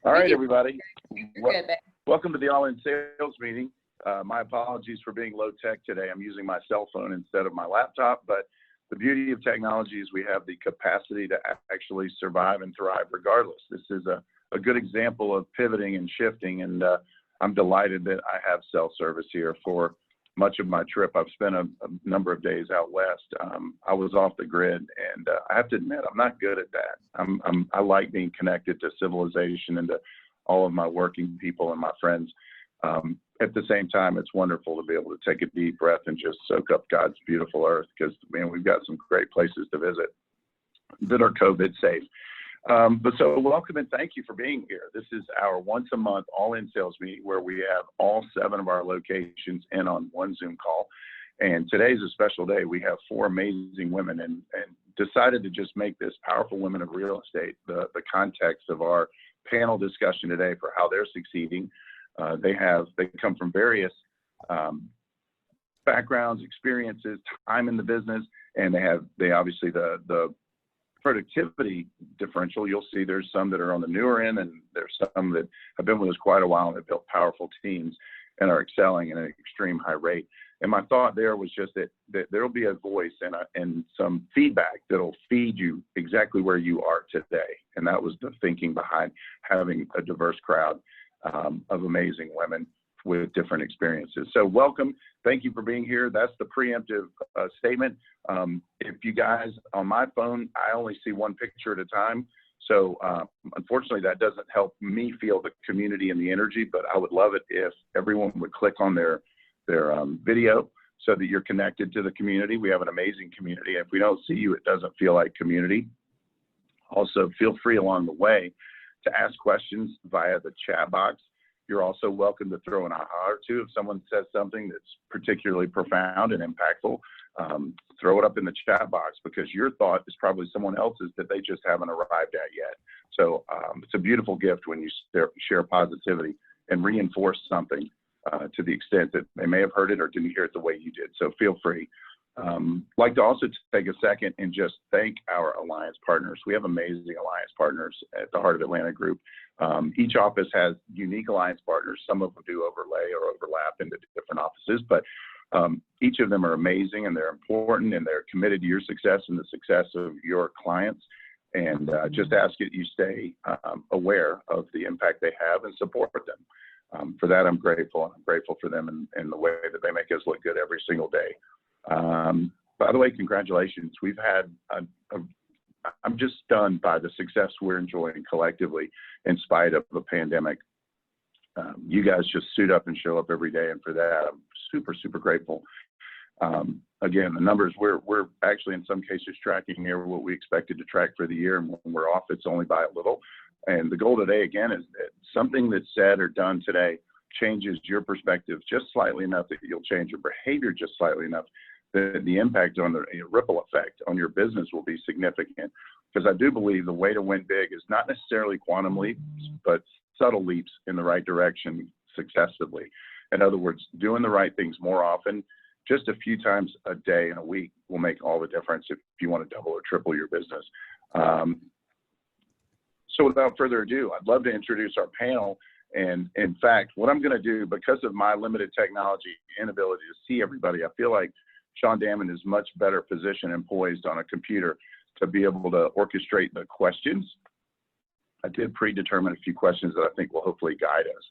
All right, everybody. Good. Welcome to the All-In Sales meeting. My apologies for being low tech today. I'm using my cell phone instead of my laptop, but the beauty of technology is we have the capacity to actually survive and thrive regardless. This is a good example of pivoting and shifting, and I'm delighted that I have cell service here for much of my trip. I've spent a number of days out west. I was off the grid, and I have to admit, I'm not good at that. I like being connected to civilization and to all of my working people and my friends. At the same time, it's wonderful to be able to take a deep breath and just soak up God's beautiful earth, because, man, we've got some great places to visit that are COVID safe. But so welcome and thank you for being here. This is our once a month all-in sales meeting where we have all 7 of our locations in on one Zoom call. And today's a special day. We have 4 amazing women and decided to just make this Powerful Women of Real Estate the context of our panel discussion today for how they're succeeding. They come from various backgrounds, experiences, time in the business, and they obviously the productivity differential. You'll see there's some that are on the newer end, and there's some that have been with us quite a while and have built powerful teams and are excelling at an extreme high rate. And my thought there was just that there'll be a voice and some feedback that'll feed you exactly where you are today. And that was the thinking behind having a diverse crowd of amazing women with different experiences. So welcome. Thank you for being here. That's the preemptive statement. If you guys, on my phone, I only see one picture at a time. So unfortunately, that doesn't help me feel the community and the energy, but I would love it if everyone would click on their video so that you're connected to the community. We have an amazing community. If we don't see you, it doesn't feel like community. Also, feel free along the way to ask questions via the chat box. You're also welcome to throw an aha or two. If someone says something that's particularly profound and impactful, throw it up in the chat box, because your thought is probably someone else's that they just haven't arrived at yet. So it's a beautiful gift when you share positivity and reinforce something to the extent that they may have heard it or didn't hear it the way you did. So feel free. Like to also take a second and just thank our alliance partners. We have amazing alliance partners at the Heart of Atlanta Group. Each office has unique alliance partners. Some of them do overlay or overlap into different offices, but each of them are amazing, and they're important, and they're committed to your success and the success of your clients. And just ask that you stay aware of the impact they have and support them. For that, I'm grateful. I'm grateful for them and the way that they make us look good every single day. By the way, congratulations. We've had I'm just stunned by the success we're enjoying collectively in spite of the pandemic. You guys just suit up and show up every day, and for that, I'm super, super grateful. Again, the numbers, we're actually in some cases tracking near what we expected to track for the year, and when we're off, it's only by a little. And the goal today, again, is that something that's said or done today changes your perspective just slightly enough that you'll change your behavior just slightly enough that the impact on the ripple effect on your business will be significant. Because I do believe the way to win big is not necessarily quantum leaps, but subtle leaps in the right direction successively. In other words, doing the right things more often, just a few times a day and a week, will make all the difference if you want to double or triple your business. So without further ado, I'd love to introduce our panel. And in fact, what I'm going to do, because of my limited technology inability to see everybody, I feel like Sean Damon is much better positioned and poised on a computer to be able to orchestrate the questions. I did predetermine a few questions that I think will hopefully guide us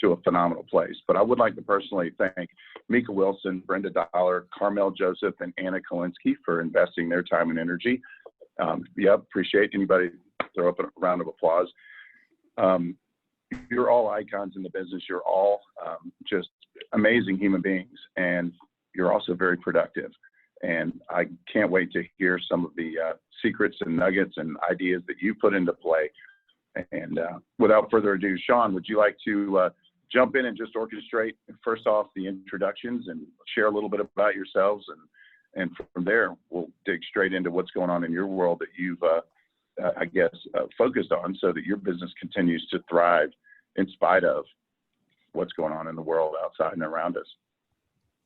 to a phenomenal place. But I would like to personally thank Mika Wilson, Brenda Dollar, Carmel Joseph, and Anna Kolinsky for investing their time and energy. Appreciate anybody throw up a round of applause. You're all icons in the business. You're all just amazing human beings, and you're also very productive. And I can't wait to hear some of the secrets and nuggets and ideas that you put into play. And without further ado, Sean, would you like to jump in and just orchestrate, first off, the introductions and share a little bit about yourselves? And from there, we'll dig straight into what's going on in your world that you've, focused on so that your business continues to thrive in spite of what's going on in the world outside and around us.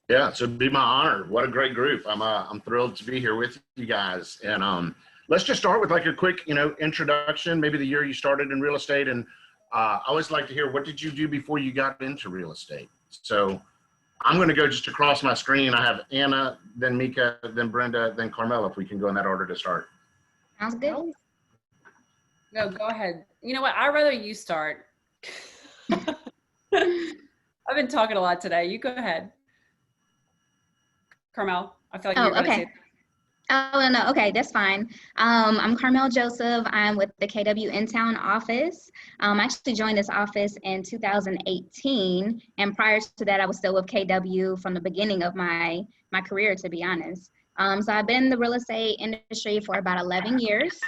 Yeah, so it'd be my honor. What a great group. I'm thrilled to be here with you guys. And let's just start with like a quick, introduction, maybe the year you started in real estate and I always like to hear, what did you do before you got into real estate? So I'm going to go just across my screen. I have Anna, then Mika, then Brenda, then Carmela, if we can go in that order to start. Sounds good. No, go ahead. You know what? I'd rather you start. I've been talking a lot today. You go ahead. Carmel, I feel like you're going to say. Oh, no, okay, that's fine. I'm Carmel Joseph. I'm with the KW In-Town office. I actually joined this office in 2018, and prior to that, I was still with KW from the beginning of my career, to be honest. So I've been in the real estate industry for about 11 years.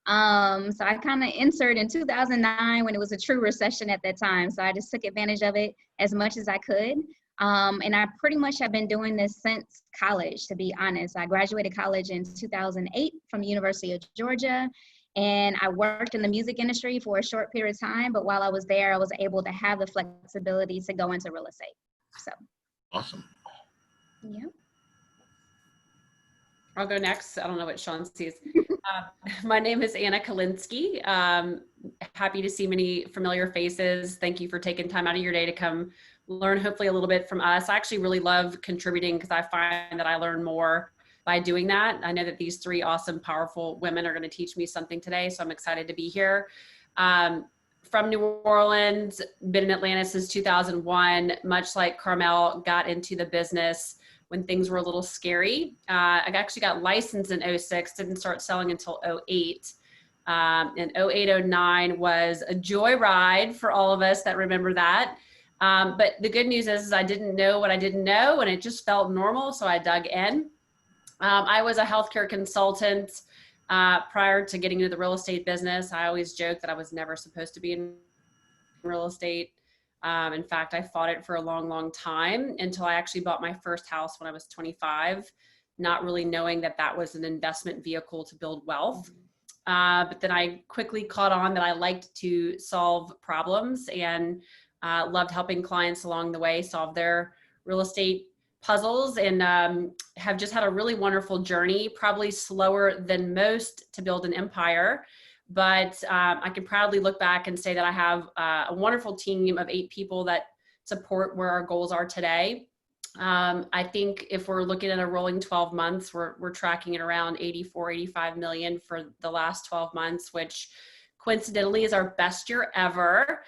So I kind of entered in 2009 when it was a true recession at that time. So I just took advantage of it as much as I could. And I pretty much have been doing this since college, to be honest. I graduated college in 2008 from the University of Georgia, and I worked in the music industry for a short period of time, but while I was there, I was able to have the flexibility to go into real estate, so. Awesome. Yeah. I'll go next. I don't know what Sean sees. My name is Anna Kalinsky. Happy to see many familiar faces. Thank you for taking time out of your day to come learn hopefully a little bit from us. I actually really love contributing because I find that I learn more by doing that. I know that these three awesome, powerful women are going to teach me something today, so I'm excited to be here. From New Orleans, been in Atlanta since 2001, much like Carmel, got into the business when things were a little scary. I actually got licensed in 06, didn't start selling until 08. And 08, 09 was a joyride for all of us that remember that. But the good news is I didn't know what I didn't know, and it just felt normal, so I dug in. I was a healthcare consultant prior to getting into the real estate business. I always joke that I was never supposed to be in real estate. In fact, I fought it for a long, long time until I actually bought my first house when I was 25, not really knowing that that was an investment vehicle to build wealth. But then I quickly caught on that I liked to solve problems and loved helping clients along the way solve their real estate puzzles, and have just had a really wonderful journey, probably slower than most to build an empire. But I can proudly look back and say that I have a wonderful team of 8 people that support where our goals are today. I think if we're looking at a rolling 12 months, we're tracking at around 84, 85 million for the last 12 months, which coincidentally is our best year ever.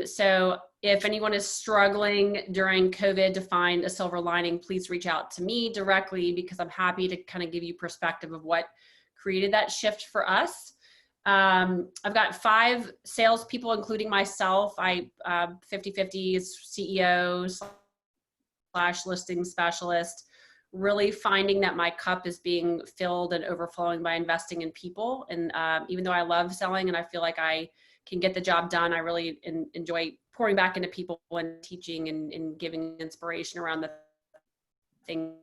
So if anyone is struggling during COVID to find a silver lining, please reach out to me directly, because I'm happy to kind of give you perspective of what created that shift for us. I've got 5 salespeople, including myself. I 50/50 is CEO / listing specialist, really finding that my cup is being filled and overflowing by investing in people. And even though I love selling and I feel like I can get the job done, I really enjoy pouring back into people and teaching and giving inspiration around the thing.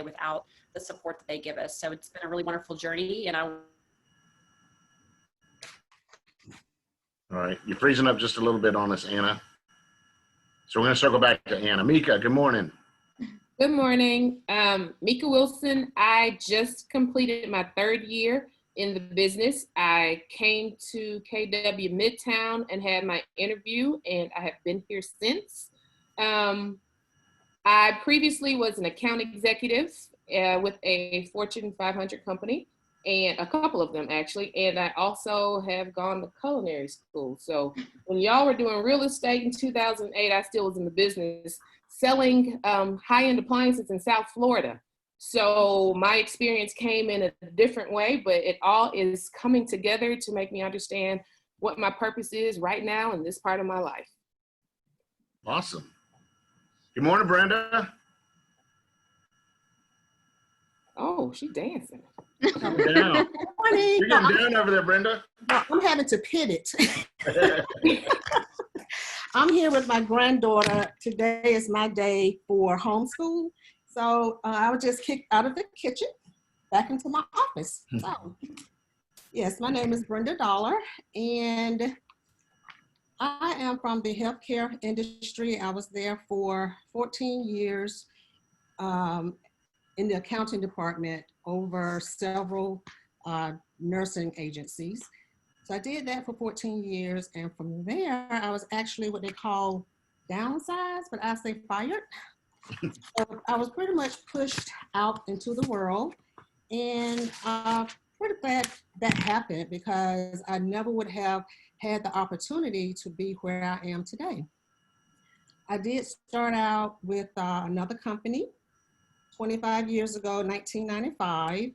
Without the support that they give us. So it's been a really wonderful journey, and all right, you're freezing up just a little bit on us, Anna. So we're going to circle back to Anna. Mika, good morning. Good morning. Mika Wilson. I just completed my 3rd year in the business. I came to KW Midtown and had my interview, and I have been here since. I previously was an account executive with a Fortune 500 company, and a couple of them actually, and I also have gone to culinary school. So when y'all were doing real estate in 2008, I still was in the business selling high-end appliances in South Florida. So my experience came in a different way, but it all is coming together to make me understand what my purpose is right now in this part of my life. Awesome. Good morning, Brenda. Oh, she's dancing. Come down. Morning. You're getting down over there, Brenda. I'm having to pivot. I'm here with my granddaughter. Today is my day for homeschool. So I was just kicked out of the kitchen back into my office. So yes, my name is Brenda Dollar, and I am from the healthcare industry. I was there for 14 years. in the accounting department over several nursing agencies. So I did that for 14 years. And from there, I was actually what they call downsized, but I say fired. So I was pretty much pushed out into the world. And pretty glad that happened because I never would have had the opportunity to be where I am today. I did start out with another company 25 years ago, 1995,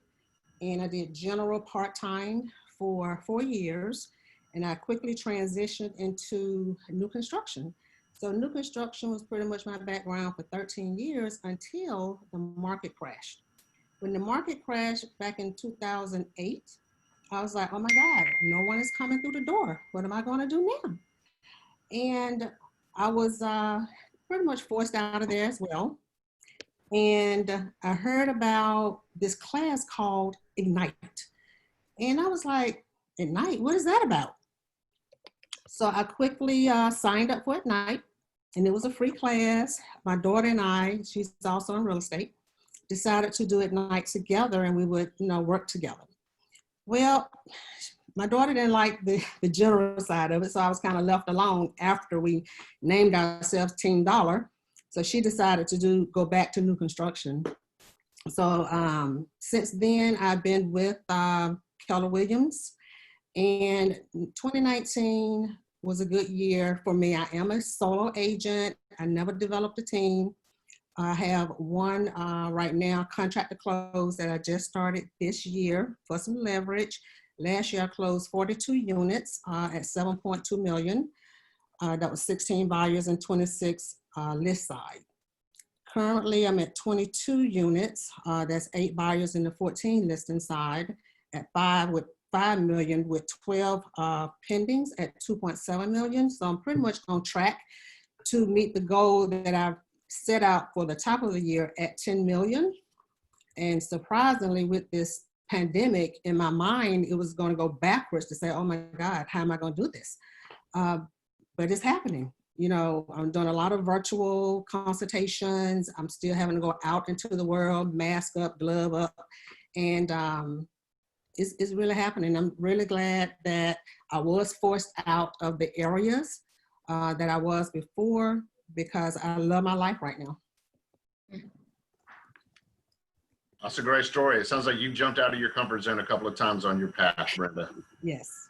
and I did general part-time for 4 years, and I quickly transitioned into new construction. So new construction was pretty much my background for 13 years until the market crashed. When the market crashed back in 2008, I was like, oh my God, no one is coming through the door. What am I going to do now? And I was pretty much forced out of there as well. And I heard about this class called Ignite. And I was like, Ignite, what is that about? So I quickly signed up for Ignite, and it was a free class. My daughter and I, she's also in real estate, decided to do Ignite together, and we would, work together. Well, my daughter didn't like the general side of it, so I was kind of left alone after we named ourselves Team Dollar. So she decided to go back to new construction. So since then, I've been with Keller Williams, and 2019 was a good year for me. I am a solo agent. I never developed a team. I have one right now, contract to close, that I just started this year for some leverage. Last year, I closed 42 units at 7.2 million. That was 16 buyers and 26 list side. Currently, I'm at 22 units. That's 8 buyers in the 14 listing side at 5 million with 12 pendings at 2.7 million. So I'm pretty much on track to meet the goal that I've set out for the top of the year at 10 million. And surprisingly, with this pandemic in my mind, it was going to go backwards to say, oh my God, how am I going to do this? But it's happening. I'm doing a lot of virtual consultations. I'm still having to go out into the world, mask up, glove up. And it's really happening. I'm really glad that I was forced out of the areas that I was before, because I love my life right now. That's a great story. It sounds like you jumped out of your comfort zone a couple of times on your path, Brenda. Yes.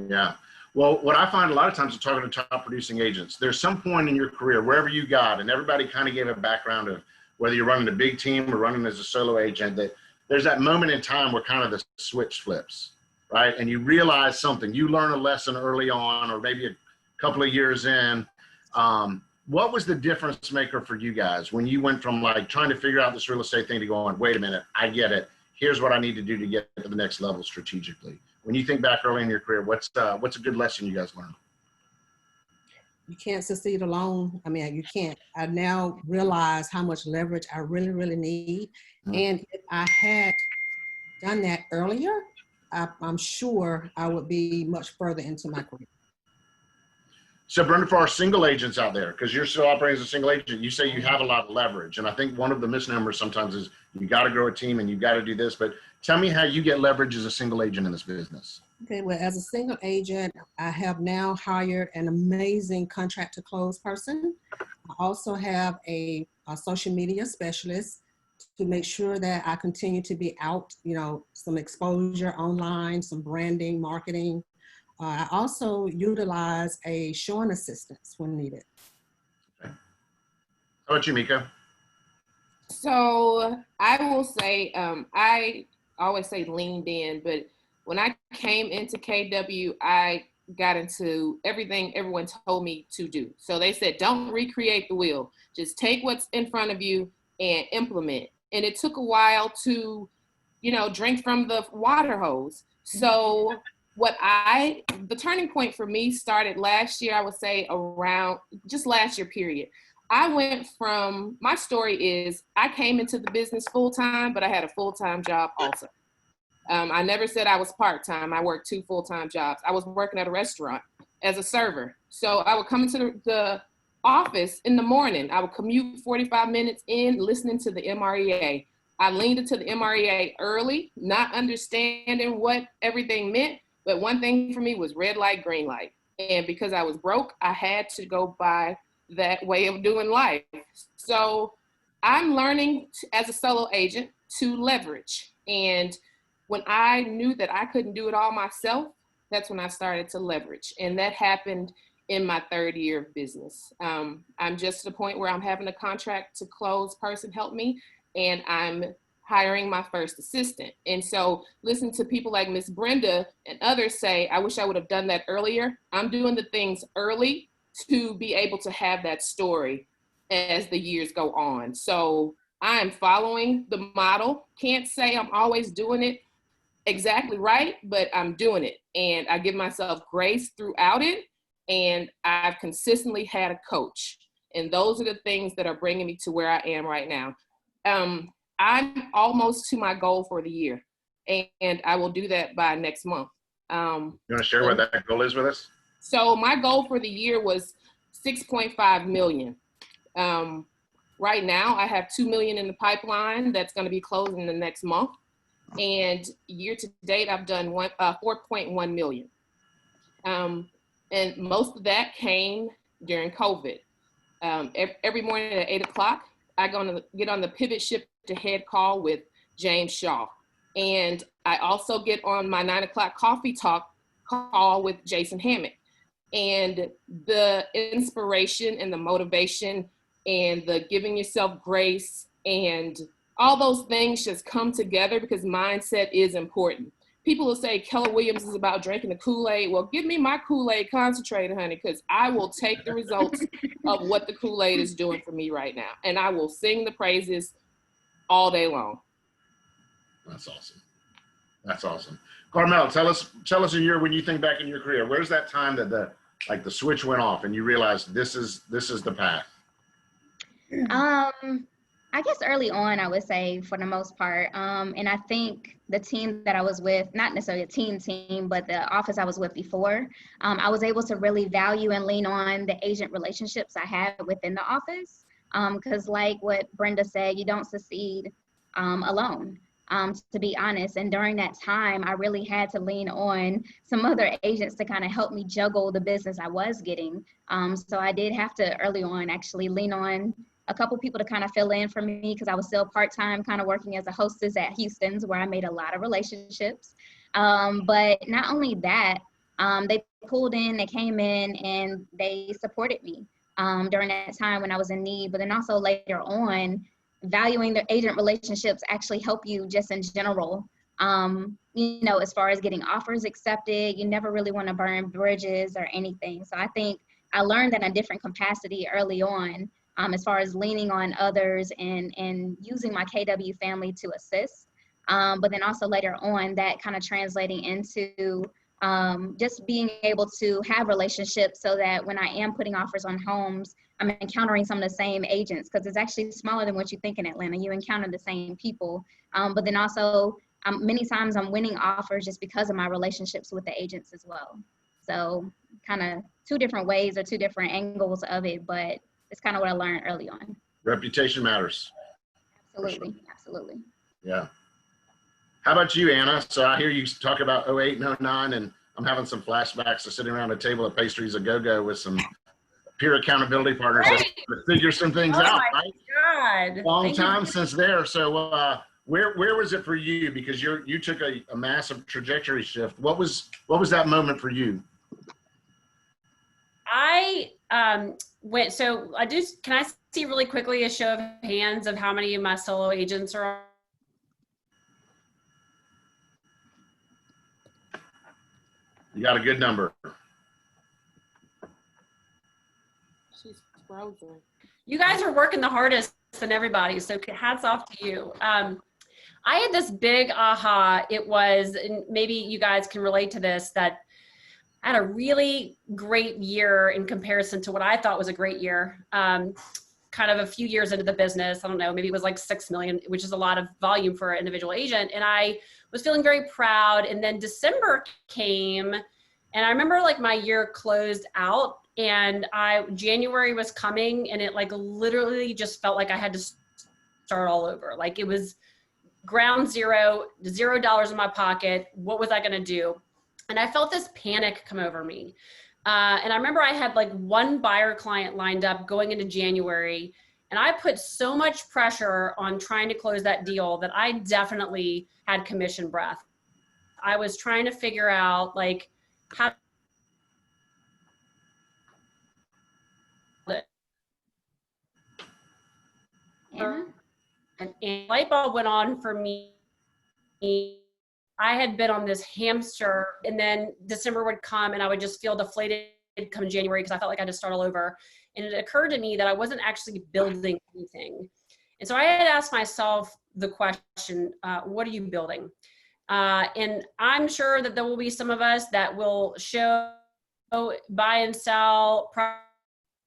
Yeah. Well, what I find a lot of times in talking to top producing agents, there's some point in your career, wherever you got, and everybody kind of gave a background of whether you're running a big team or running as a solo agent, that there's that moment in time where kind of the switch flips, right? And you realize something, you learn a lesson early on, or maybe a couple of years in. What was the difference maker for you guys when you went from like trying to figure out this real estate thing to going, wait a minute, I get it. Here's what I need to do to get to the next level strategically. When you think back early in your career, what's a good lesson you guys learned? You can't succeed alone. I mean, you can't. I now realize how much leverage I really, really need. Mm-hmm. And if I had done that earlier, I'm sure I would be much further into my career. So Brenda, for our single agents out there, because you're still operating as a single agent, you say you have a lot of leverage. And I think one of the misnomers sometimes is you got to grow a team and you got to do this. But tell me how you get leverage as a single agent in this business. Okay, well, as a single agent, I have now hired an amazing contract to close person. I also have a social media specialist to make sure that I continue to be out, some exposure online, some branding, marketing. I also utilize a showing assistance when needed. Okay. How about you, Mika? So I will say, I always say leaned in, but when I came into KW, I got into everything everyone told me to do. So they said, don't recreate the wheel. Just take what's in front of you and implement. And it took a while to, drink from the water hose. So the turning point for me started last year, I would say around just last year period. I went from, my story is I came into the business full-time, but I had a full-time job also. I never said I was part-time. I worked 2 full-time jobs. I was working at a restaurant as a server. So I would come into the office in the morning. I would commute 45 minutes in, listening to the MREA. I leaned into the MREA early, not understanding what everything meant. But one thing for me was red light, green light. And because I was broke, I had to go by that way of doing life. So I'm learning as a solo agent to leverage. And when I knew that I couldn't do it all myself, that's when I started to leverage. And that happened in my 3rd year of business. I'm just at a point where I'm having a contract to close person help me, and I'm hiring my first assistant. And so listen to people like Miss Brenda and others say, I wish I would have done that earlier. I'm doing the things early to be able to have that story as the years go on. So I'm following the model. Can't say I'm always doing it exactly right, but I'm doing it. And I give myself grace throughout it. And I've consistently had a coach. And those are the things that are bringing me to where I am right now. I'm almost to my goal for the year, and I will do that by next month. You want to share what that goal is with us? So my goal for the year was 6.5 million. Right now, I have 2 million in the pipeline that's going to be closing in the next month. And year to date, I've done 4.1 million. And most of that came during COVID. Every morning at 8 o'clock, I'm going to get on the pivot shift to head call with James Shaw. And I also get on my 9 o'clock coffee talk call with Jason Hammett. And the inspiration and the motivation and the giving yourself grace and all those things just come together because mindset is important. People will say Keller Williams is about drinking the Kool-Aid. Well, give me my Kool-Aid concentrated, honey, because I will take the results of what the Kool-Aid is doing for me right now. And I will sing the praises all day long. That's awesome. That's awesome. Carmel, tell us a year when you think back in your career. Where's that time that the switch went off and you realized this is the path? I guess early on, I would say for the most part. And I think the team that I was with, not necessarily a team, but the office I was with before, I was able to really value and lean on the agent relationships I had within the office. Because like what Brenda said, you don't succeed alone, to be honest. And during that time, I really had to lean on some other agents to kind of help me juggle the business I was getting. So I did have to early on actually lean on a couple people to kind of fill in for me because I was still part-time kind of working as a hostess at Houston's where I made a lot of relationships. But not only that, they pulled in, they came in and they supported me during that time when I was in need. But then also later on, valuing the agent relationships actually help you just in general. As far as getting offers accepted, you never really want to burn bridges or anything. So I think I learned that in a different capacity early on. As far as leaning on others and using my KW family to assist. But then also later on that kind of translating into just being able to have relationships so that when I am putting offers on homes, I'm encountering some of the same agents because it's actually smaller than what you think in Atlanta. You encounter the same people. But then also many times I'm winning offers just because of my relationships with the agents as well. So kind of two different ways or two different angles of it, but it's kind of what I learned early on. Reputation matters. Absolutely, Sure. absolutely. Yeah. How about you, Anna? So I hear you talk about 08 and 09, and I'm having some flashbacks to sitting around a table at Pastries A Go-Go with some peer accountability partners to figure some things out. My right? God. Long time since there. So where was it for you? Because you took a massive trajectory shift. What was that moment for you? Can I see really quickly a show of hands of how many of my solo agents are on? You got a good number. She's frozen. You guys are working the hardest than everybody, so hats off to you. I had this big aha. It was, and maybe you guys can relate to this, that I had a really great year in comparison to what I thought was a great year. Kind of a few years into the business, I don't know, maybe it was like 6 million, which is a lot of volume for an individual agent. And I was feeling very proud. And then December came And I remember like my year closed out and January was coming and it like literally just felt like I had to start all over. Like it was ground zero, $0 in my pocket. What was I going to do? And I felt this panic come over me. And I remember I had like one buyer client lined up going into January, and I put so much pressure on trying to close that deal that I definitely had commission breath. I was trying to figure out like how Anna? and light bulb went on for me. I had been on this hamster, and then December would come and I would just feel deflated come January because I felt like I had to start all over. And it occurred to me that I wasn't actually building anything. And so I had asked myself the question, what are you building? And I'm sure that there will be some of us that will buy and sell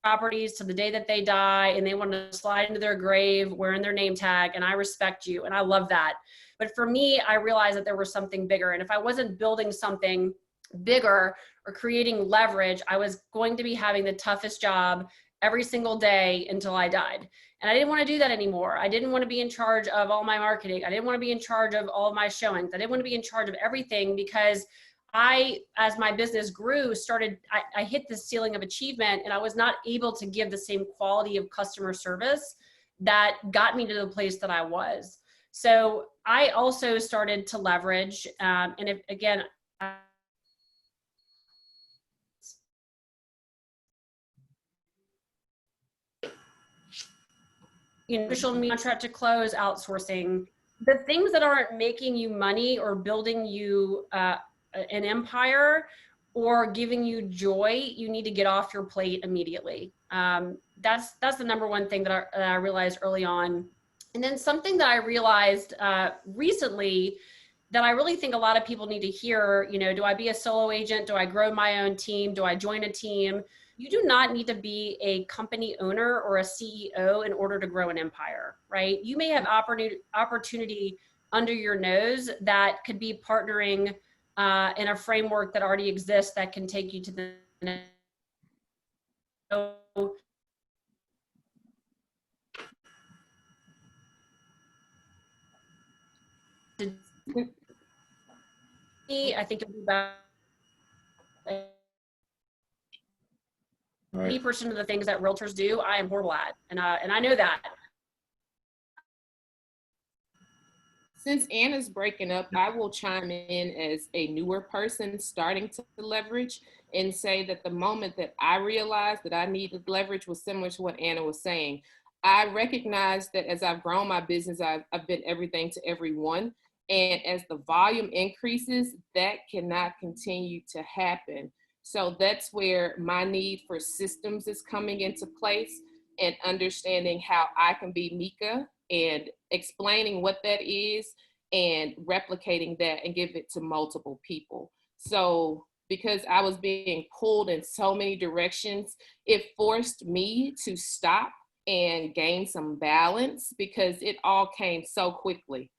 properties to the day that they die, and they want to slide into their grave wearing their name tag. And I respect you, and I love that. But for me, I realized that there was something bigger. And if I wasn't building something bigger or creating leverage, I was going to be having the toughest job every single day until I died. And I didn't want to do that anymore. I didn't want to be in charge of all my marketing. I didn't want to be in charge of all of my showings. I didn't want to be in charge of everything, because as my business grew, I hit the ceiling of achievement, and I was not able to give the same quality of customer service that got me to the place that I was. So I also started to leverage, and again, social media contract to close, outsourcing, the things that aren't making you money or building you an empire or giving you joy, you need to get off your plate immediately. That's the number one thing that I realized early on. And then something that I realized recently that I really think a lot of people need to hear, do I be a solo agent? Do I grow my own team? Do I join a team? You do not need to be a company owner or a CEO in order to grow an empire, right? You may have opportunity under your nose that could be partnering in a framework that already exists that can take you to the next. I think it'll be about 80% of the things that realtors do, I am horrible at, and I know that. Since Anna's breaking up, I will chime in as a newer person starting to leverage and say that the moment that I realized that I needed leverage was similar to what Anna was saying. I recognized that as I've grown my business, I've been everything to everyone. And as the volume increases, that cannot continue to happen. So that's where my need for systems is coming into place, and understanding how I can be Mika and explaining what that is and replicating that and give it to multiple people. So because I was being pulled in so many directions, it forced me to stop and gain some balance, because it all came so quickly.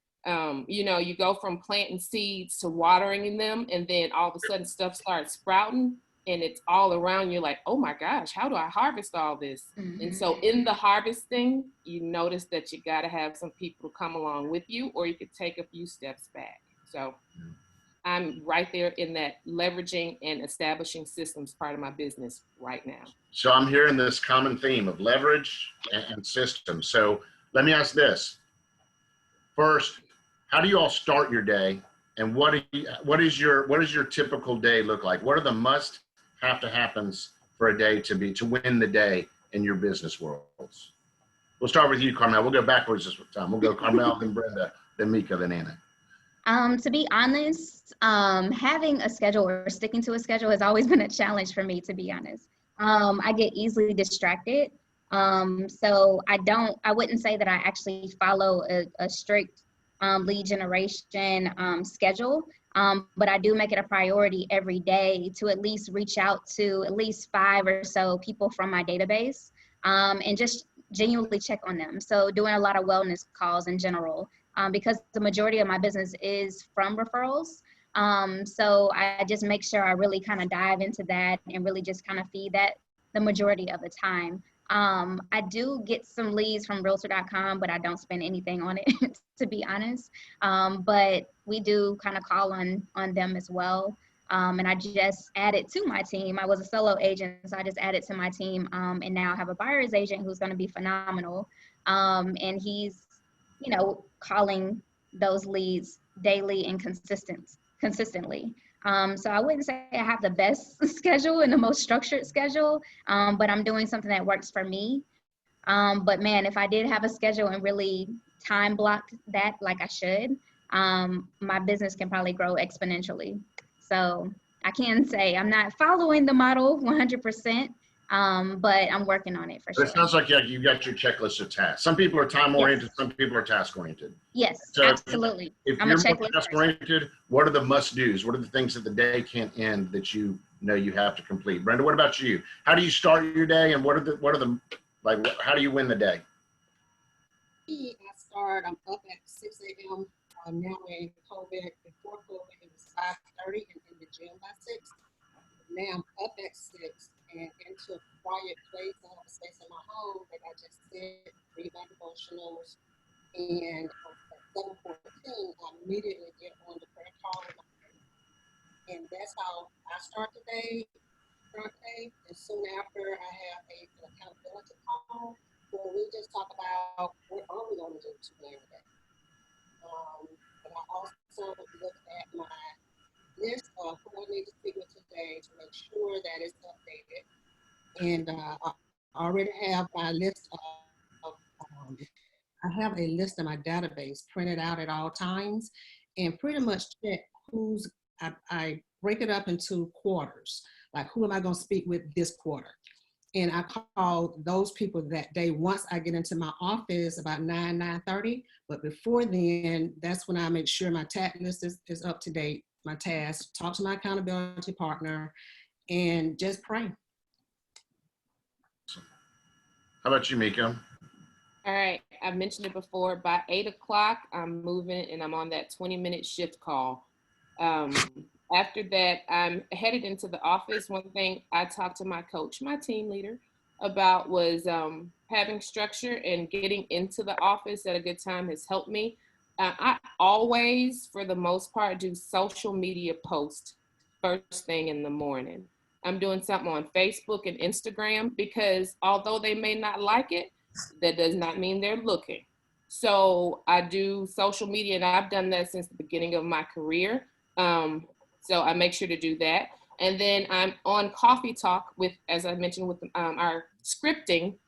You go from planting seeds to watering them, and then all of a sudden stuff starts sprouting and it's all around you, like, oh my gosh, how do I harvest all this? Mm-hmm. And so in the harvesting, you notice that you got to have some people come along with you, or you could take a few steps back. So I'm right there in that leveraging and establishing systems part of my business right now. So I'm hearing this common theme of leverage and systems. So let me ask this. First, how do you all start your day, and what is your typical day look like? What are the must have to happens for a day to win the day in your business worlds? We'll start with you, Carmel. We'll go backwards this time. We'll go Carmel, then Brenda, then Mika, then Anna. To be honest, having a schedule or sticking to a schedule has always been a challenge for me, to be honest. I get easily distracted. So I wouldn't say that I actually follow a strict lead generation schedule, but I do make it a priority every day to at least reach out to at least 5 or so people from my database, and just genuinely check on them. So doing a lot of wellness calls in general, because the majority of my business is from referrals. So I just make sure I really kind of dive into that and really just kind of feed that the majority of the time. I do get some leads from realtor.com, but I don't spend anything on it, to be honest. But we do kind of call on them as well. And I just added to my team. I was a solo agent, so I just added to my team. And now I have a buyer's agent who's going to be phenomenal. And he's, you know, calling those leads daily and consistently. So I wouldn't say I have the best schedule and the most structured schedule, but I'm doing something that works for me. But man, if I did have a schedule and really time blocked that like I should, my business can probably grow exponentially. So I can say I'm not following the model 100%, but I'm working on it for sure. It sounds like you got your checklist of tasks. Some people are time oriented, some people are task oriented. Yes, So absolutely. If I'm you're a more checklist task person. oriented, what are the must do's? What are the things that the day can't end that you know you have to complete? Brenda, what about you? How do you start your day, and what are the like? How do you win the day? I'm up at 6 a.m. Now in COVID, before COVID, it was 5:30 and in the gym by 6. Now I'm up at 6 and into a quiet place. I have a space in my home that I just sit, read my devotionals, and at 7:14, I immediately get on the prayer call with my friend. And that's how I start the day. And soon after, I have an accountability call where we just talk about what are we going to do today. But I also look at my list of who I need to speak with today to make sure that it's updated. And I already have my list of I have a list of my database printed out at all times, and pretty much check I break it up into quarters. Like, who am I going to speak with this quarter? And I call those people that day once I get into my office about 9:30. But before then, that's when I make sure my task list is up to date, my tasks, talk to my accountability partner, and just pray. How about you, Miko? All right, I've mentioned it before. By 8 o'clock, I'm moving and I'm on that 20-minute shift call. After that, I'm headed into the office. One thing I talked to my coach, my team leader, about was having structure, and getting into the office at a good time has helped me. I always, for the most part, do social media posts first thing in the morning. I'm doing something on Facebook and Instagram because although they may not like it, that does not mean they're looking. So I do social media, and I've done that since the beginning of my career. So I make sure to do that. And then I'm on Coffee Talk with, as I mentioned, with our scripting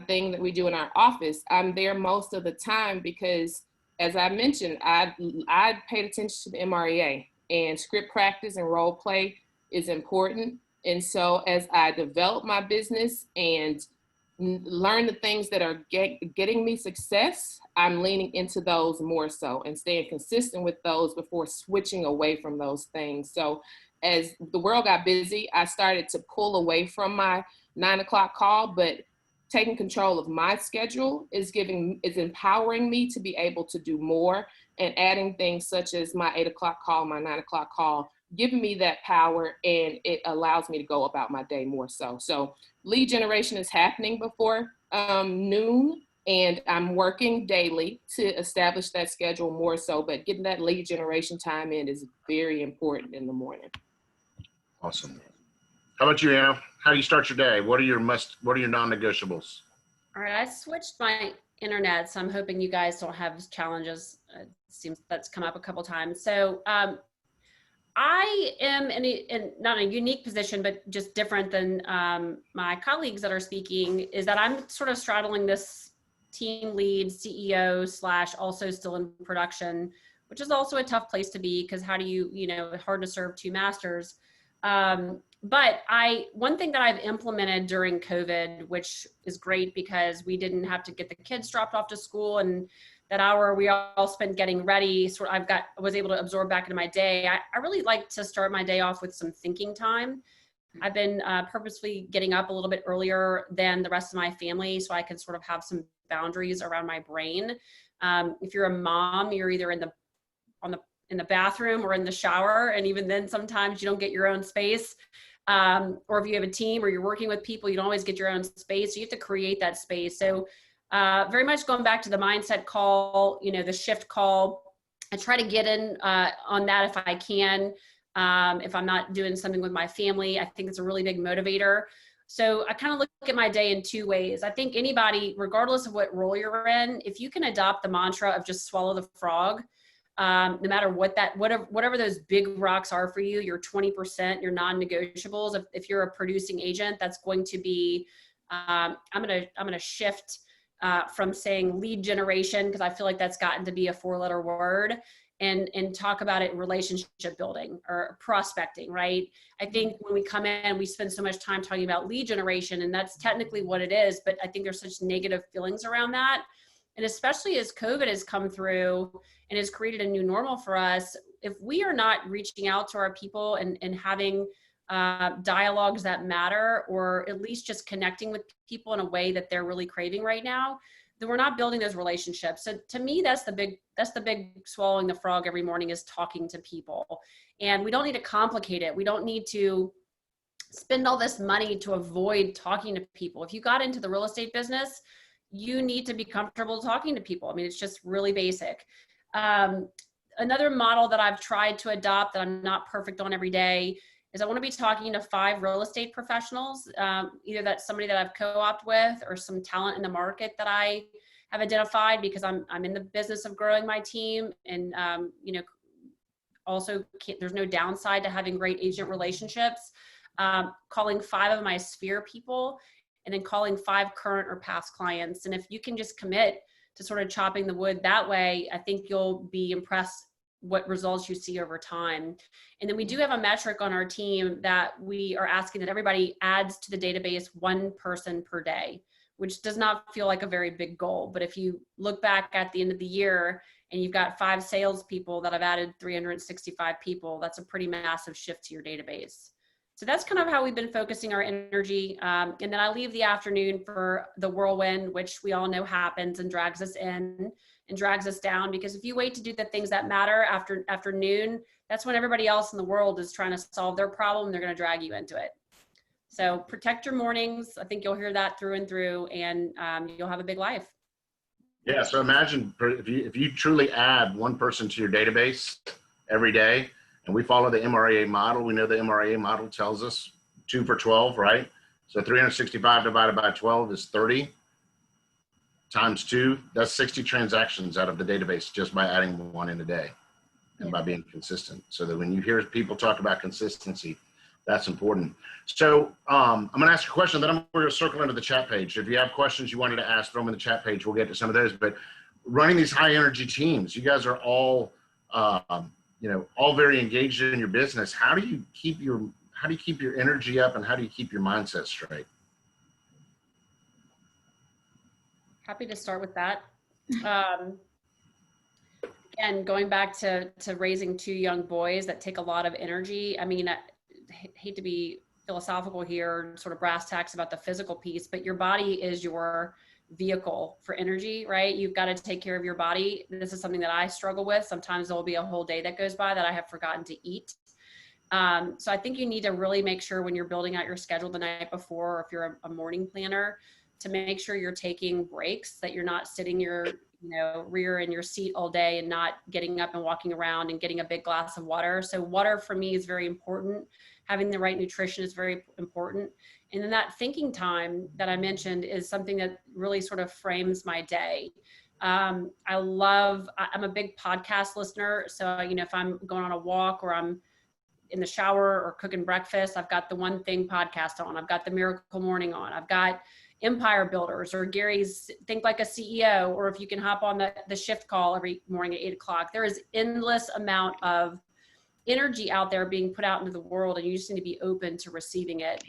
thing that we do in our office. I'm there most of the time because, as I mentioned, I paid attention to the MREA, and script practice and role play is important. And so as I develop my business and learn the things that are getting me success, I'm leaning into those more so and staying consistent with those before switching away from those things. So as the world got busy, I started to pull away from my 9 o'clock call, but taking control of my schedule is empowering me to be able to do more, and adding things such as my 8 o'clock call, my 9 o'clock call, giving me that power, and it allows me to go about my day more so. So lead generation is happening before noon, and I'm working daily to establish that schedule more so, but getting that lead generation time in is very important in the morning. Awesome. How about you, Anna? How do you start your day? What are your non-negotiables? All right, I switched my internet, so I'm hoping you guys don't have challenges. It seems that's come up a couple times. So I am in not a unique position, but just different than my colleagues that are speaking, is that I'm sort of straddling this team lead, CEO / also still in production, which is also a tough place to be, because how do you hard to serve two masters. But one thing that I've implemented during COVID, which is great because we didn't have to get the kids dropped off to school, and that hour we all spent getting ready, I was able to absorb back into my day. I really like to start my day off with some thinking time. I've been purposefully getting up a little bit earlier than the rest of my family, so I can sort of have some boundaries around my brain. If you're a mom, you're either on the in the bathroom or in the shower. And even then, sometimes you don't get your own space. Or if you have a team or you're working with people, you don't always get your own space. So you have to create that space. So very much going back to the mindset call, you know, the shift call, I try to get in on that if I can. If I'm not doing something with my family, I think it's a really big motivator. So I kind of look at my day in two ways. I think anybody, regardless of what role you're in, if you can adopt the mantra of just swallow the frog, no matter what that, whatever those big rocks are for you, your 20%, your non-negotiables. If you're a producing agent, that's going to be, I'm gonna shift from saying lead generation, because I feel like that's gotten to be a 4-letter word, and talk about it relationship building or prospecting, right? I think when we come in, we spend so much time talking about lead generation, and that's technically what it is, but I think there's such negative feelings around that. And especially as COVID has come through and has created a new normal for us, if we are not reaching out to our people and having dialogues that matter, or at least just connecting with people in a way that they're really craving right now, then we're not building those relationships. So to me, that's the big swallowing the frog every morning, is talking to people. And we don't need to complicate it. We don't need to spend all this money to avoid talking to people. If you got into the real estate business, you need to be comfortable talking to people. I mean, it's just really basic. Another model that I've tried to adopt that I'm not perfect on every day is I want to be talking to 5 real estate professionals, either that's somebody that I've co-opted with or some talent in the market that I have identified, because I'm in the business of growing my team. And, you know, also there's no downside to having great agent relationships. Calling 5 of my sphere people, and then calling 5 current or past clients. And if you can just commit to sort of chopping the wood that way, I think you'll be impressed what results you see over time. And then we do have a metric on our team that we are asking that everybody adds to the database 1 person per day, which does not feel like a very big goal. But if you look back at the end of the year and you've got 5 salespeople that have added 365 people, that's a pretty massive shift to your database. So that's kind of how we've been focusing our energy. And then I leave the afternoon for the whirlwind, which we all know happens and drags us in and drags us down. Because if you wait to do the things that matter after noon, that's when everybody else in the world is trying to solve their problem. They're going to drag you into it. So protect your mornings. I think you'll hear that through and through, and you'll have a big life. Yeah. So imagine if you truly add 1 person to your database every day. And we follow the MRAA model. We know the MRAA model tells us 2 for 12, right? So 365 divided by 12 is 30 times 2. That's 60 transactions out of the database just by adding 1 in a day and by being consistent. So that when you hear people talk about consistency, that's important. So I'm going to ask you a question, then we're going to circle into the chat page. If you have questions you wanted to ask, throw them in the chat page. We'll get to some of those. But running these high energy teams, you guys are all you know, all very engaged in your business. How do you keep your energy up, and how do you keep your mindset straight? Happy to start with that. Again, going back to raising 2 young boys that take a lot of energy. I mean, I hate to be philosophical here, sort of brass tacks about the physical piece, but your body is your vehicle for energy, right? You've got to take care of your body. This is something that I struggle with. Sometimes there'll be a whole day that goes by that I have forgotten to eat. So I think you need to really make sure when you're building out your schedule the night before, or if you're a morning planner, to make sure you're taking breaks, that you're not sitting your rear in your seat all day and not getting up and walking around and getting a big glass of water. So water for me is very important. Having the right nutrition is very important. And then that thinking time that I mentioned is something that really sort of frames my day. I'm a big podcast listener. So, you know, if I'm going on a walk or I'm in the shower or cooking breakfast, I've got the One Thing podcast on. I've got the Miracle Morning on. I've got Empire Builders or Gary's Think Like a CEO, or if you can hop on the shift call every morning at 8 o'clock. There is endless amount of energy out there being put out into the world, and you just need to be open to receiving it.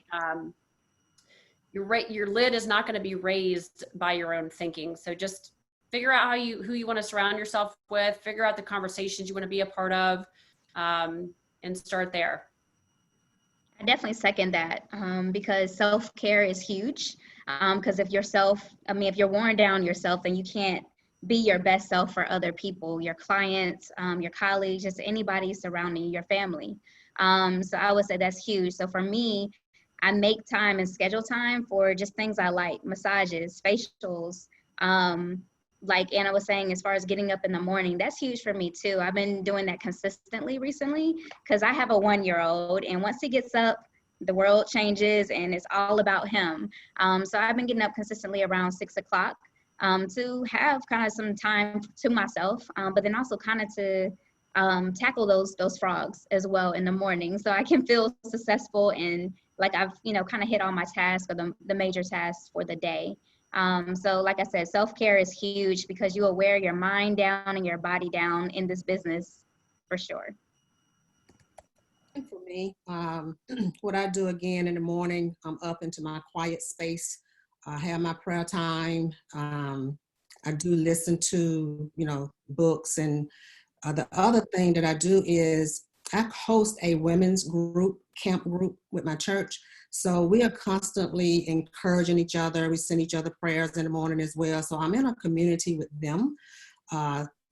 Your lid is not going to be raised by your own thinking. So just figure out who you want to surround yourself with, figure out the conversations you want to be a part of, and start there. I definitely second that, because self-care is huge. Because if you're worn down yourself, then you can't be your best self for other people, your clients, your colleagues, just anybody surrounding you, your family. So I would say that's huge. So for me, I make time and schedule time for just things I like, massages, facials, like Anna was saying, as far as getting up in the morning, that's huge for me too. I've been doing that consistently recently because I have a 1-year-old, and once he gets up, the world changes and it's all about him. So I've been getting up consistently around 6 o'clock to have kind of some time to myself, but then also kind of to tackle those frogs as well in the morning, so I can feel successful and like I've, kind of hit all my tasks or the major tasks for the day. So like I said, self-care is huge because you will wear your mind down and your body down in this business for sure. And for me, what I do again in the morning, I'm up into my quiet space. I have my prayer time. I do listen to, books. And the other thing that I do is I host a women's group, camp group with my church. So we are constantly encouraging each other. We send each other prayers in the morning as well. So I'm in a community with them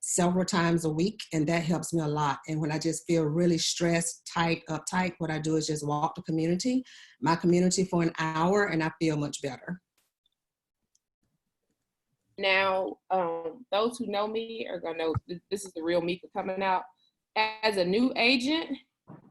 several times a week, and that helps me a lot. And when I just feel really stressed, uptight, what I do is just walk my community for an hour, and I feel much better. Now, those who know me are gonna know this is the real me coming out. As a new agent,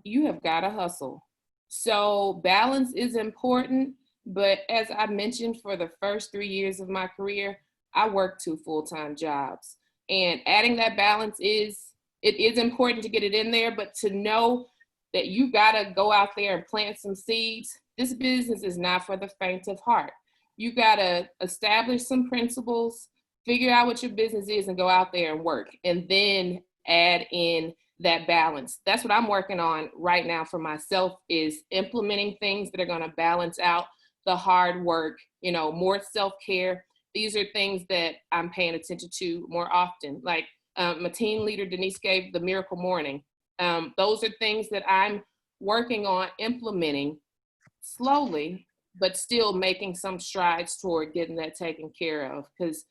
you have got to hustle. So balance is important, but as I mentioned, for the first 3 years of my career, I worked 2 full-time jobs. And adding that balance it is important to get it in there, but to know that you got to go out there and plant some seeds. This business is not for the faint of heart. You got to establish some principles, figure out what your business is, and go out there and work, and then add in that balance. That's what I'm working on right now for myself, is implementing things that are going to balance out the hard work, more self-care. These are things that I'm paying attention to more often. Like my team leader, Denise, gave the miracle morning. Those are things that I'm working on implementing slowly, but still making some strides toward getting that taken care of. Because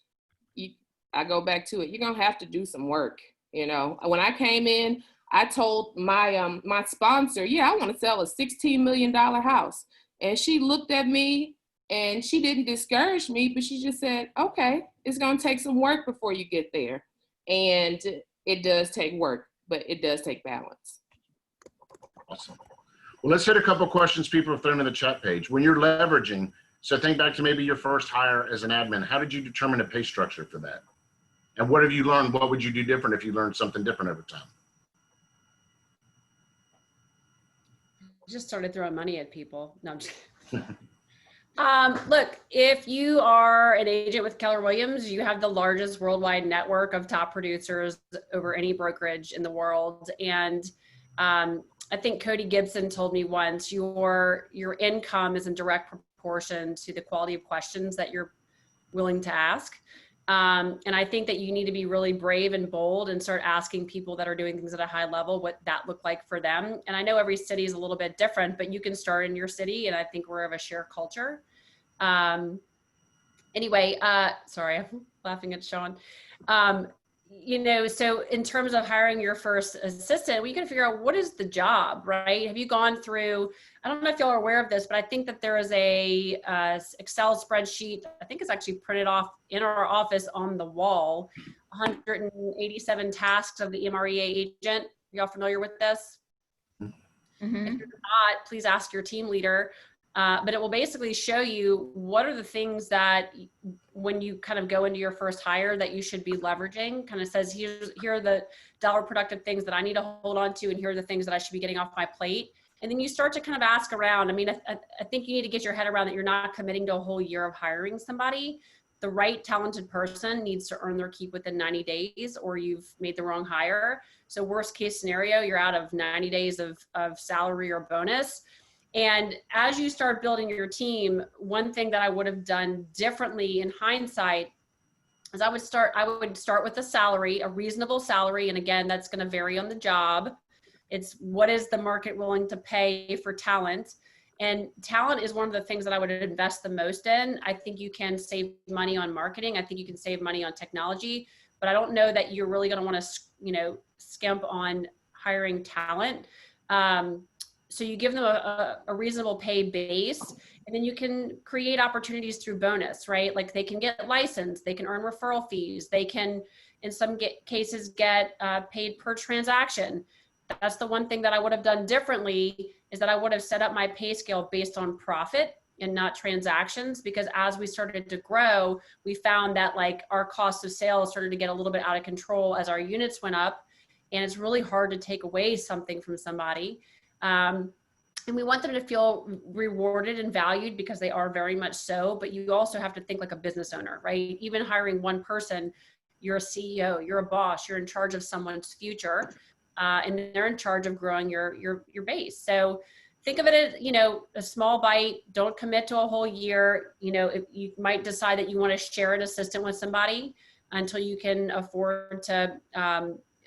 I go back to it, you're going to have to do some work. When I came in, I told my my sponsor, I want to sell a $16 million house. And she looked at me and she didn't discourage me, but she just said, okay, it's going to take some work before you get there. And it does take work, but it does take balance. Awesome. Well, let's hit a couple of questions people have thrown in the chat page. When you're leveraging, so think back to maybe your first hire as an admin, how did you determine a pay structure for that? And what have you learned? What would you do different if you learned something different over time? Just started throwing money at people. No, I'm just kidding. Look, if you are an agent with Keller Williams, you have the largest worldwide network of top producers over any brokerage in the world. And I think Cody Gibson told me once, your income is in direct proportion to the quality of questions that you're willing to ask. And I think that you need to be really brave and bold and start asking people that are doing things at a high level what that looked like for them. And I know every city is a little bit different, but you can start in your city. And I think we're of a shared culture. Anyway, sorry, I'm laughing at Sean. So in terms of hiring your first assistant, we can figure out what is the job, right? Have you gone through, I don't know if y'all are aware of this, but I think that there is a Excel spreadsheet, I think it's actually printed off in our office on the wall, 187 tasks of the MREA agent. Y'all familiar with this? Mm-hmm. If you're not, please ask your team leader. But it will basically show you what are the things that when you kind of go into your first hire that you should be leveraging. Kind of says, here are the dollar productive things that I need to hold on to, and here are the things that I should be getting off my plate. And then you start to kind of ask around. I mean, I think you need to get your head around that you're not committing to a whole year of hiring somebody. The right talented person needs to earn their keep within 90 days or you've made the wrong hire. So worst case scenario, you're out of 90 days of salary or bonus. And as you start building your team, one thing that I would have done differently in hindsight is I would start with a salary, a reasonable salary. And again, that's going to vary on the job. It's what is the market willing to pay for talent? And talent is one of the things that I would invest the most in. I think you can save money on marketing. I think you can save money on technology, but I don't know that you're really going to want to, skimp on hiring talent. So you give them a reasonable pay base, and then you can create opportunities through bonus, right? Like they can get licensed, they can earn referral fees, they can, in some cases, get paid per transaction. That's the one thing that I would have done differently, is that I would have set up my pay scale based on profit and not transactions, because as we started to grow, we found that like our cost of sales started to get a little bit out of control as our units went up, and it's really hard to take away something from somebody. And we want them to feel rewarded and valued, because they are very much so, but you also have to think like a business owner, right? Even hiring one person, you're a CEO, you're a boss, you're in charge of someone's future, and they're in charge of growing your base. So think of it as, a small bite. Don't commit to a whole year. If you might decide that you want to share an assistant with somebody until you can afford to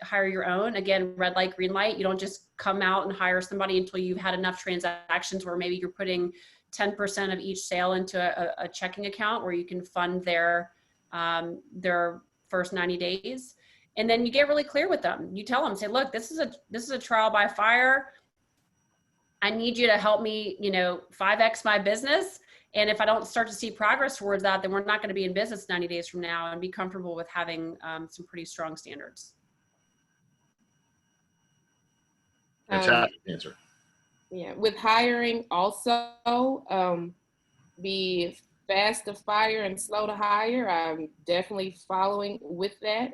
hire your own. Again, red light, green light. You don't just come out and hire somebody until you've had enough transactions where maybe you're putting 10% of each sale into a checking account where you can fund their first 90 days. And then you get really clear with them. You tell them, say, look, this is a trial by fire. I need you to help me, 5X my business. And if I don't start to see progress towards that, then we're not going to be in business 90 days from now, and be comfortable with having some pretty strong standards. Fantastic answer. Yeah, with hiring also, be fast to fire and slow to hire. I'm definitely following with that.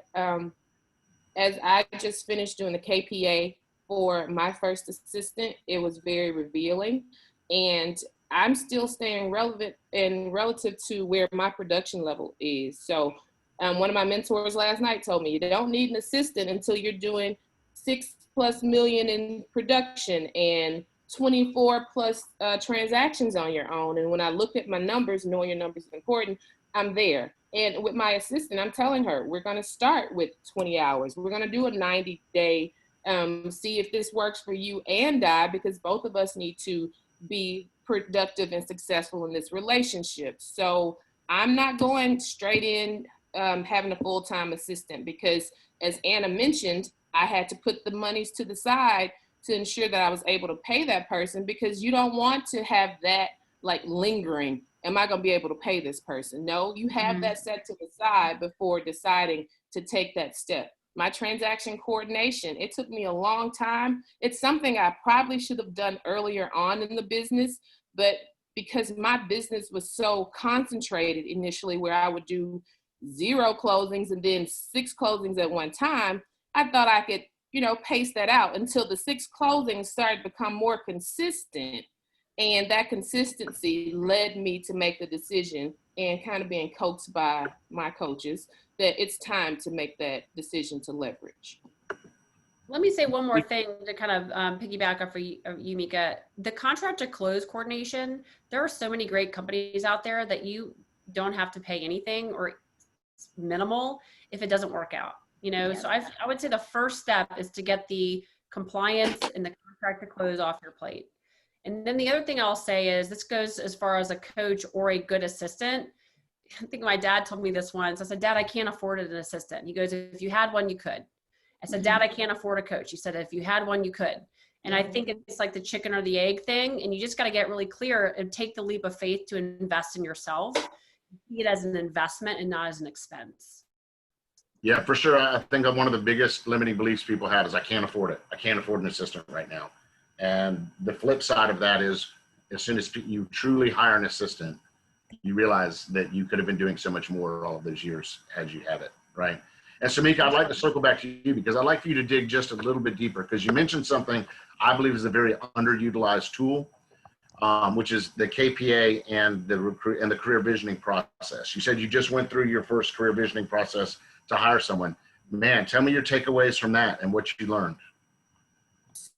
As I just finished doing the KPA for my first assistant, it was very revealing, and I'm still staying relevant and relative to where my production level is. So one of my mentors last night told me, you don't need an assistant until you're doing 6+ million in production and 24+ transactions on your own. And when I looked at my numbers, knowing your numbers is important, I'm there. And with my assistant, I'm telling her, we're going to start with 20 hours. We're going to do a 90-day, see if this works for you and I, because both of us need to be productive and successful in this relationship. So I'm not going straight in having a full-time assistant, because as Anna mentioned, I had to put the monies to the side to ensure that I was able to pay that person, because you don't want to have that like lingering. Am I going to be able to pay this person? No, you have that set to the side before deciding to take that step. My transaction coordination, it took me a long time. It's something I probably should have done earlier on in the business, but because my business was so concentrated initially, where I would do 0 closings and then 6 closings at one time, I thought I could, pace that out until the 6 closings started to become more consistent. And that consistency led me to make the decision, and kind of being coached by my coaches, that it's time to make that decision to leverage. Let me say one more thing to kind of piggyback off of you, Mika. The contract to close coordination, there are so many great companies out there that you don't have to pay anything, or minimal, if it doesn't work out. So I would say the first step is to get the compliance and the contract to close off your plate. And then the other thing I'll say is, this goes as far as a coach or a good assistant. I think my dad told me this once. I said, Dad, I can't afford an assistant. He goes, if you had one, you could. I said, Dad, I can't afford a coach. He said, if you had one, you could. And I think it's like the chicken or the egg thing. And you just got to get really clear and take the leap of faith to invest in yourself. See it as an investment and not as an expense. Yeah, for sure. I think one of the biggest limiting beliefs people have is, I can't afford it. I can't afford an assistant right now. And the flip side of that is, as soon as you truly hire an assistant, you realize that you could have been doing so much more all of those years as you have it, right? And so, Mika, I'd like to circle back to you, because I'd like for you to dig just a little bit deeper, because you mentioned something I believe is a very underutilized tool, which is the KPA and the career visioning process. You said you just went through your first career visioning process to hire someone. Man, tell me your takeaways from that and what you learned.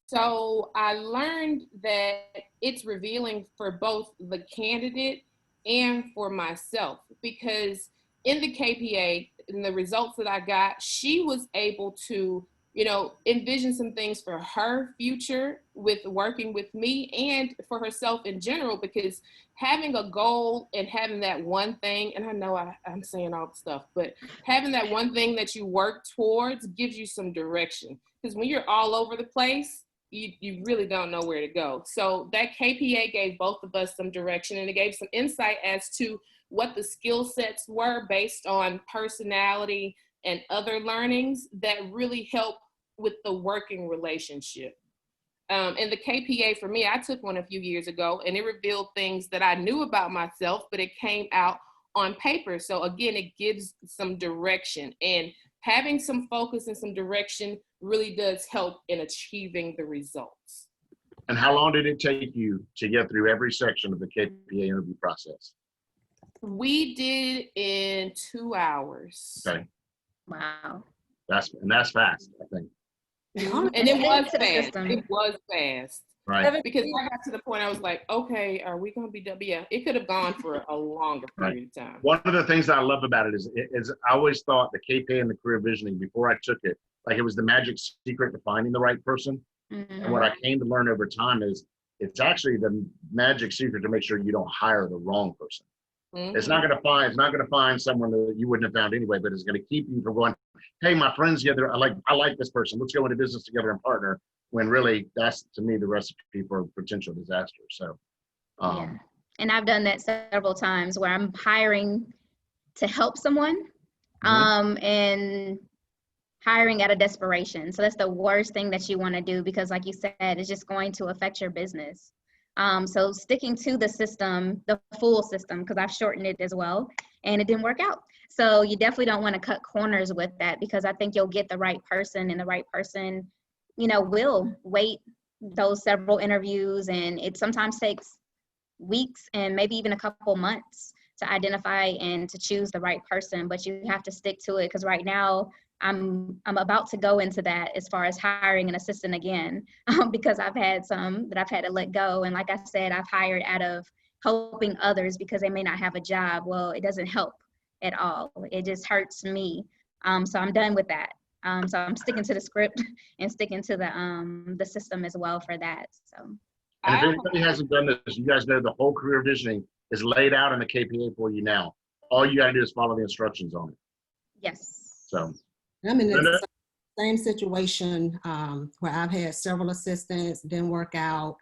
So I learned that it's revealing for both the candidate and for myself, because in the KPA, in the results that I got, she was able to envision some things for her future with working with me and for herself in general, because having a goal and having that one thing, and I know I'm saying all the stuff, but having that one thing that you work towards gives you some direction. Because when you're all over the place, you really don't know where to go. So that KPA gave both of us some direction, and it gave some insight as to what the skill sets were based on personality and other learnings that really help with the working relationship. And the KPA for me, I took one a few years ago, and it revealed things that I knew about myself, but it came out on paper. So again, it gives some direction, and having some focus and some direction really does help in achieving the results. And how long did it take you to get through every section of the KPA interview process? We did in 2 hours. Okay. Wow. That's fast, I think. And it was To the fast. system. It was fast. Right. Because I got to the point I was like, okay, are we going to be done? Yeah, it could have gone for a longer period of time. One of the things that I love about it is I always thought the KPA and the career visioning before I took it, like it was the magic secret to finding the right person. And what I came to learn over time is it's actually the magic secret to make sure you don't hire the wrong person. It's not going to find someone that you wouldn't have found anyway, but it's going to keep you from going, hey, my friends together, I like this person. Let's go into business together and partner. When really, that's to me the recipe for potential disaster. So, Yeah. And I've done that several times where I'm hiring to help someone, and hiring out of desperation. So that's the worst thing that you want to do, because like you said, it's just going to affect your business. So sticking to the system, the full system, because I've shortened it as well, and it didn't work out. So you definitely don't want to cut corners with that, because I think you'll get the right person, and the right person, will wait those several interviews, and it sometimes takes weeks and maybe even a couple months to identify and to choose the right person. But you have to stick to it, because right now I'm about to go into that as far as hiring an assistant again, because I've had some that I've had to let go. And like I said, I've hired out of helping others because they may not have a job. Well, it doesn't help at all. It just hurts me. So I'm done with that. So I'm sticking to the script and sticking to the system as well for that. So. And if anybody hasn't done this, you guys know the whole career visioning is laid out in the KPA for you now. All you got to do is follow the instructions on it. Yes. So. I'm in the same situation where I've had several assistants, didn't work out.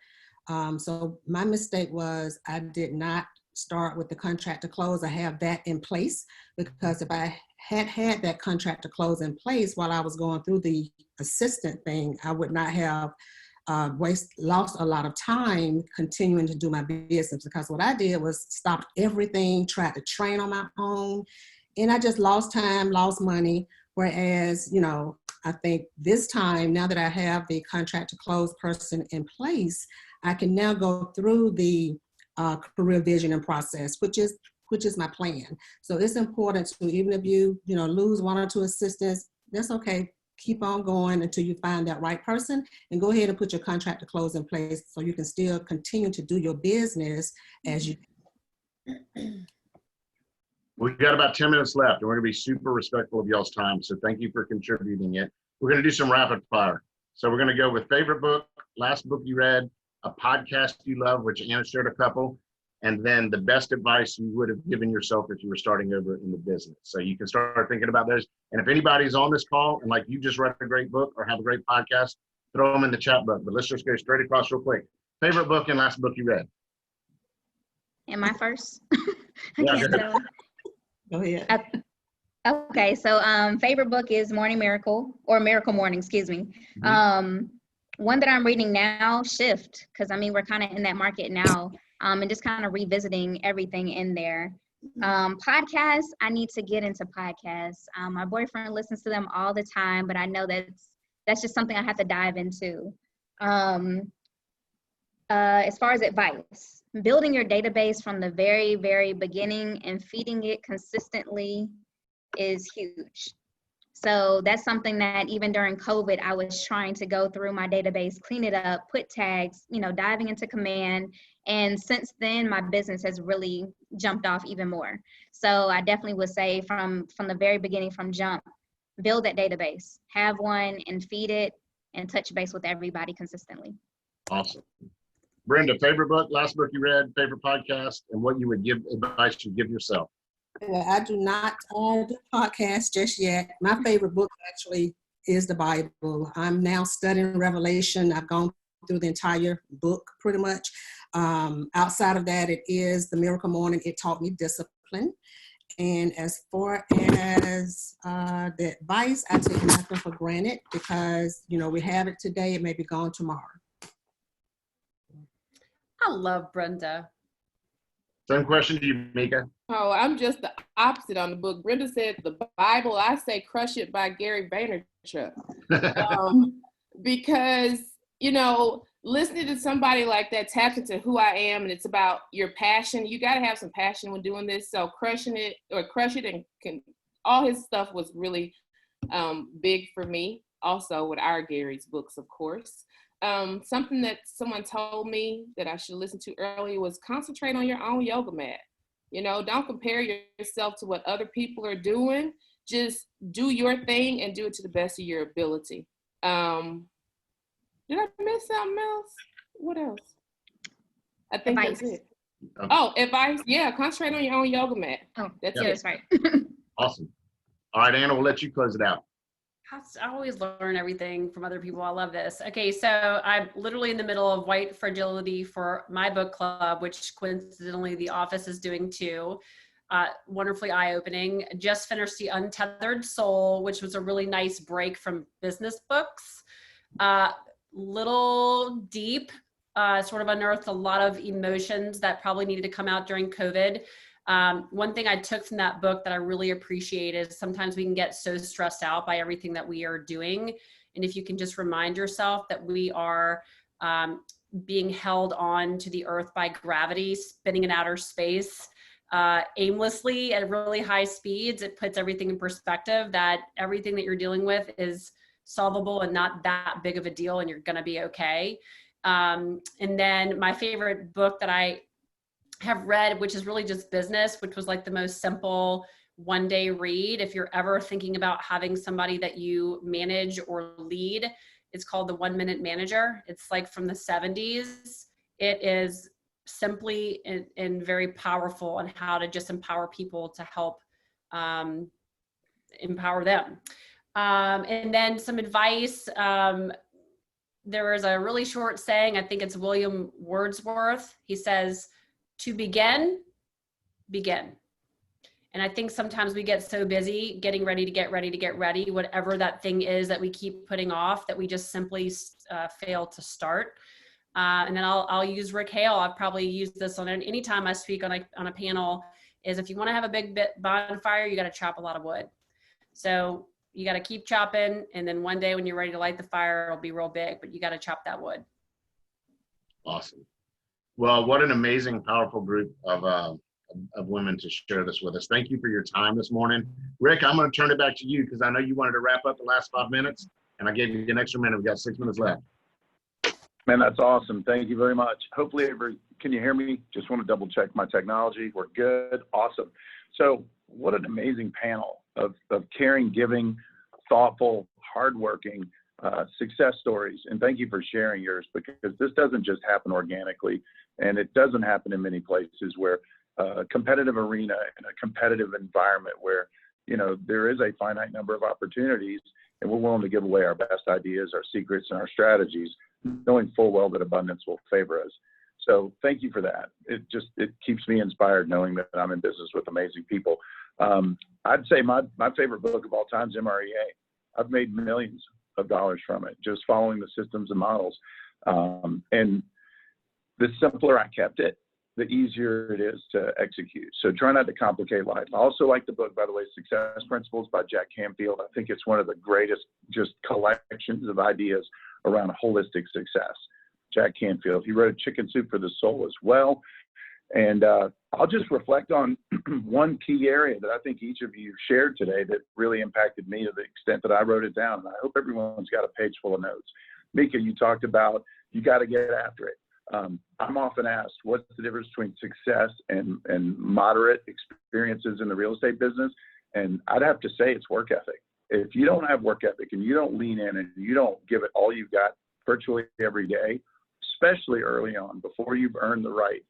So my mistake was I did not start with the contract to close. I have that in place, because if I had that contract to close in place while I was going through the assistant thing, I would not have lost a lot of time continuing to do my business, because what I did was stopped everything, tried to train on my own, and I just lost time, lost money. Whereas, I think this time, now that I have the contract to close person in place, I can now go through the career visioning process, which is my plan. So it's important to, even if you lose one or two assistants, that's okay. Keep on going until you find that right person, and go ahead and put your contract to close in place so you can still continue to do your business as you. We've got about 10 minutes left, and we're going to be super respectful of y'all's time. So thank you for contributing it. We're going to do some rapid fire. So we're going to go with favorite book, last book you read, a podcast you love, which Anna shared a couple, and then the best advice you would have given yourself if you were starting over in the business. So you can start thinking about those. And if anybody's on this call and like you just read a great book or have a great podcast, throw them in the chat book. But let's just go straight across real quick. Favorite book and last book you read. Am I first? Yeah, go ahead. Go ahead. Okay, so favorite book is Morning Miracle, or Miracle Morning, excuse me. One that I'm reading now, Shift, because we're kind of in that market now, and just kind of revisiting everything in there. Podcasts, I need to get into podcasts. My boyfriend listens to them all the time, but I know that's just something I have to dive into. As far as advice, building your database from the very, very beginning and feeding it consistently is huge. So that's something that even during COVID, I was trying to go through my database, clean it up, put tags, diving into command. And since then, my business has really jumped off even more. So I definitely would say from the very beginning, from jump, build that database, have one and feed it and touch base with everybody consistently. Awesome. Brenda, favorite book, last book you read, favorite podcast, and what you would give advice you give yourself? Well, I do not do podcasts just yet. My favorite book actually is the Bible. I'm now studying Revelation. I've gone through the entire book pretty much. Outside of that, it is The Miracle Morning. It taught me discipline. And as far as the advice, I take nothing for granted because, you know, we have it today, it may be gone tomorrow. I love Brenda. Same question to you, Mika. Oh, I'm just the opposite on the book. Brenda said the Bible. I say Crush It by Gary Vaynerchuk. Because, you know, listening to somebody like that taps into who I am, and it's about your passion. You got to have some passion when doing this. So Crush It and all his stuff was really big for me. Also with our Gary's books, of course. Something that someone told me that I should listen to earlier was concentrate on your own yoga mat. You know, don't compare yourself to what other people are doing. Just do your thing and do it to the best of your ability. Did I miss something else? What else? I think Advice. that's it. Oh, advice. Yeah, concentrate on your own yoga mat. Oh, That's yeah, it. that's right. Awesome. All right, Anna, we'll let you close it out. I always learn everything from other people. I love this. Okay, so I'm literally in the middle of White Fragility for my book club, which coincidentally the office is doing too. Wonderfully eye-opening. Just finished The Untethered Soul, which was a really nice break from business books. Little deep, sort of unearthed a lot of emotions that probably needed to come out during COVID. One thing I took from that book that I really appreciate is sometimes we can get so stressed out by everything that we are doing. And if you can just remind yourself that we are being held on to the earth by gravity, spinning in outer space aimlessly at really high speeds, it puts everything in perspective, that everything that you're dealing with is solvable and not that big of a deal, and you're going to be okay. And then my favorite book that I have read, which is really just business, which was like the most simple one-day read. If you're ever thinking about having somebody that you manage or lead, it's called The 1 Minute Manager. It's like from the 70s. It is simply and very powerful on how to just empower people to help empower them. And then some advice. There is a really short saying, I think it's William Wordsworth. He says, to begin, begin. And I think sometimes we get so busy getting ready to get ready, whatever that thing is that we keep putting off, that we just simply fail to start. And then I'll use Rick Hale. I've probably used this on any time I speak on a panel, is if you want to have a big bonfire, you got to chop a lot of wood. So you got to keep chopping, and then one day when you're ready to light the fire, it'll be real big, but you got to chop that wood. Awesome. Well, what an amazing, powerful group of women to share this with us. Thank you for your time this morning. Rick, I'm going to turn it back to you because I know you wanted to wrap up the last 5 minutes, and I gave you an extra minute. We've got 6 minutes left. Man, that's awesome. Thank you very much. Hopefully, can you hear me? Just want to double check my technology. We're good. Awesome. So what an amazing panel of caring, giving, thoughtful, hardworking success stories. And thank you for sharing yours, because this doesn't just happen organically, and it doesn't happen in many places where a competitive arena and a competitive environment where, you know, there is a finite number of opportunities, and we're willing to give away our best ideas, our secrets, and our strategies, knowing full well that abundance will favor us. So thank you for that. It keeps me inspired knowing that I'm in business with amazing people. I'd say my favorite book of all time is MREA. I've made millions of dollars from it, just following the systems and models. And the simpler I kept it, the easier it is to execute. So try not to complicate life. I also like the book, by the way, Success Principles by Jack Canfield. I think it's one of the greatest just collections of ideas around holistic success. Jack Canfield, he wrote Chicken Soup for the Soul as well. And I'll just reflect on one key area that I think each of you shared today that really impacted me to the extent that I wrote it down. And I hope everyone's got a page full of notes. Mika, you talked about you got to get after it. I'm often asked, what's the difference between success and moderate experiences in the real estate business? And I'd have to say it's work ethic. if you don't have work ethic and you don't lean in and you don't give it all you've got virtually every day, especially early on, before you've earned the right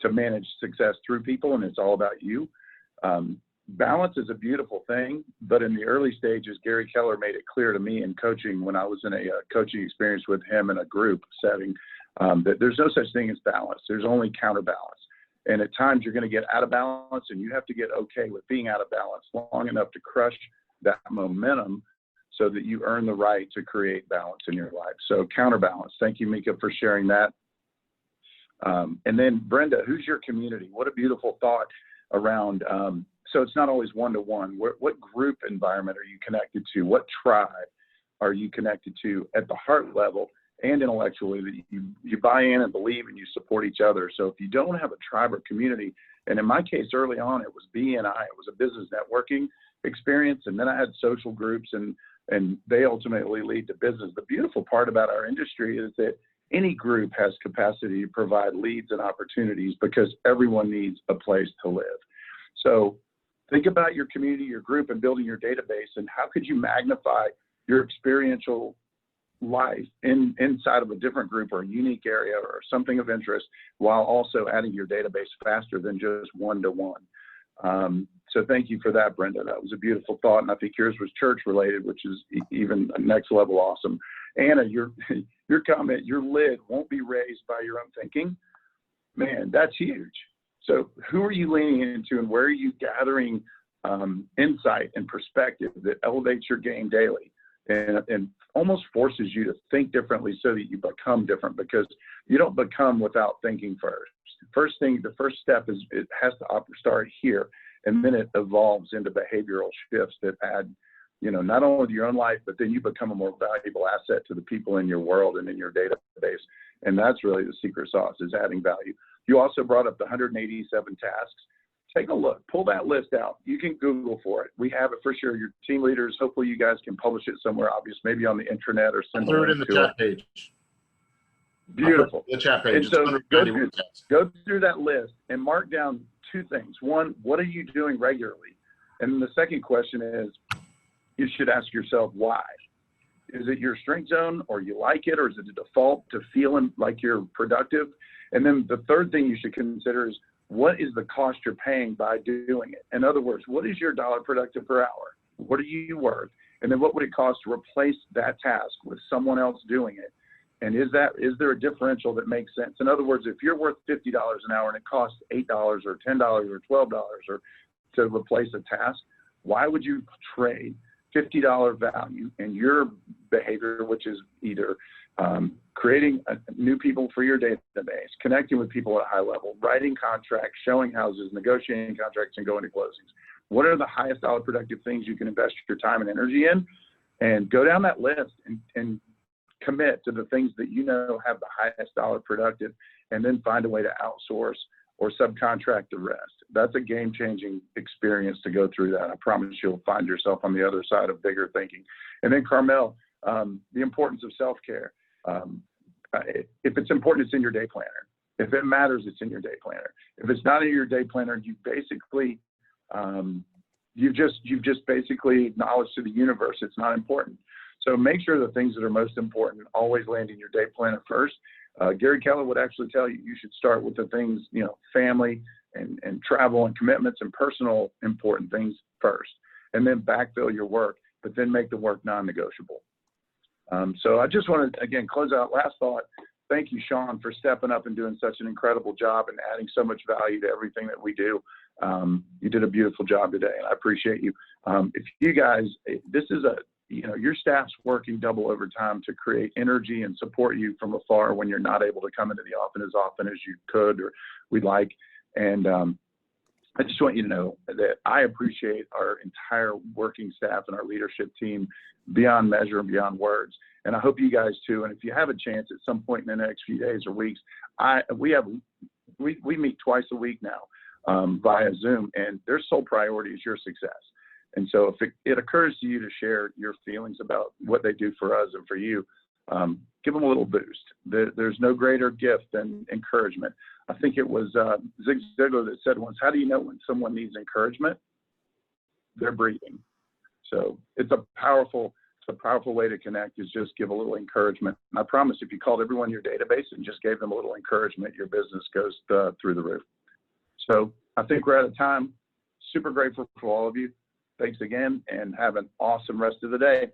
to manage success through people and it's all about you, balance is a beautiful thing. But in the early stages, Gary Keller made it clear to me in coaching when I was in a coaching experience with him in a group setting, that there's no such thing as balance. There's only counterbalance. And at times you're going to get out of balance, and you have to get okay with being out of balance long enough to crush that momentum so that you earn the right to create balance in your life. So counterbalance. Thank you, Mika, for sharing that. And then Brenda, who's your community? What a beautiful thought around, so it's not always one-to-one. What group environment are you connected to? What tribe are you connected to at the heart level and intellectually that you buy in and believe and you support each other? So if you don't have a tribe or community, and in my case early on, it was BNI, it was a business networking experience, and then I had social groups, and they ultimately lead to business. The beautiful part about our industry is that any group has capacity to provide leads and opportunities because everyone needs a place to live. So think about your community, your group, and building your database, and how could you magnify your experiential life inside of a different group or a unique area or something of interest, while also adding your database faster than just one-to-one. So thank you for that, Brenda. That was a beautiful thought, and I think yours was church related, which is even next level awesome. Anna, your comment, your lid won't be raised by your own thinking. Man, that's huge. So who are you leaning into, and where are you gathering insight and perspective that elevates your game daily and almost forces you to think differently so that you become different, because you don't become without thinking first. The first step is it has to start here, and then it evolves into behavioral shifts that add, not only to your own life, but then you become a more valuable asset to the people in your world and in your database. And that's really the secret sauce, is adding value. You also brought up the 187 tasks. Take a look, pull that list out. You can Google for it. We have it for sure. Your team leaders, hopefully you guys can publish it somewhere obvious, maybe on the intranet or send it in the chat page. Beautiful. The chat page. And so go through that list and mark down two things. One, what are you doing regularly? And then the second question is, you should ask yourself why. Is it your strength zone, or you like it, or is it a default to feeling like you're productive? And then the third thing you should consider is, what is the cost you're paying by doing it? In other words, what is your dollar productive per hour? What are you worth? And then what would it cost to replace that task with someone else doing it? And is there a differential that makes sense? In other words, if you're worth $50 an hour and it costs $8 or $10 or $12 or to replace a task, why would you trade $50 value in your behavior, which is either creating new people for your database, connecting with people at a high level, writing contracts, showing houses, negotiating contracts, and going to closings? What are the highest dollar productive things you can invest your time and energy in? And go down that list and commit to the things that you know have the highest dollar productive, and then find a way to outsource or subcontract the rest. That's a game-changing experience to go through that. I promise you'll find yourself on the other side of bigger thinking. And then Carmel, the importance of self-care. If it's important, it's in your day planner. If it matters, it's in your day planner. If it's not in your day planner, you basically, you've just basically acknowledged to the universe it's not important. So make sure the things that are most important always land in your day planner first. Gary Keller would actually tell you should start with the things, family and travel and commitments and personal important things first, and then backfill your work, but then make the work non-negotiable. So I just want to, again, close out. Last thought, thank you, Sean, for stepping up and doing such an incredible job and adding so much value to everything that we do. You did a beautiful job today, and I appreciate you. If you guys, this is your staff's working double overtime to create energy and support you from afar when you're not able to come into the office as often as you could or we'd like. And I just want you to know that I appreciate our entire working staff and our leadership team beyond measure and beyond words. And I hope you guys too. And if you have a chance at some point in the next few days or weeks, we meet twice a week now via Zoom, and their sole priority is your success. And so if it occurs to you to share your feelings about what they do for us and for you, give them a little boost. There's no greater gift than encouragement. I think it was Zig Ziglar that said once, how do you know when someone needs encouragement? They're breathing. So it's a powerful way to connect, is just give a little encouragement. And I promise, if you called everyone in your database and just gave them a little encouragement, your business goes through the roof. So I think we're out of time. Super grateful for all of you. Thanks again, and have an awesome rest of the day.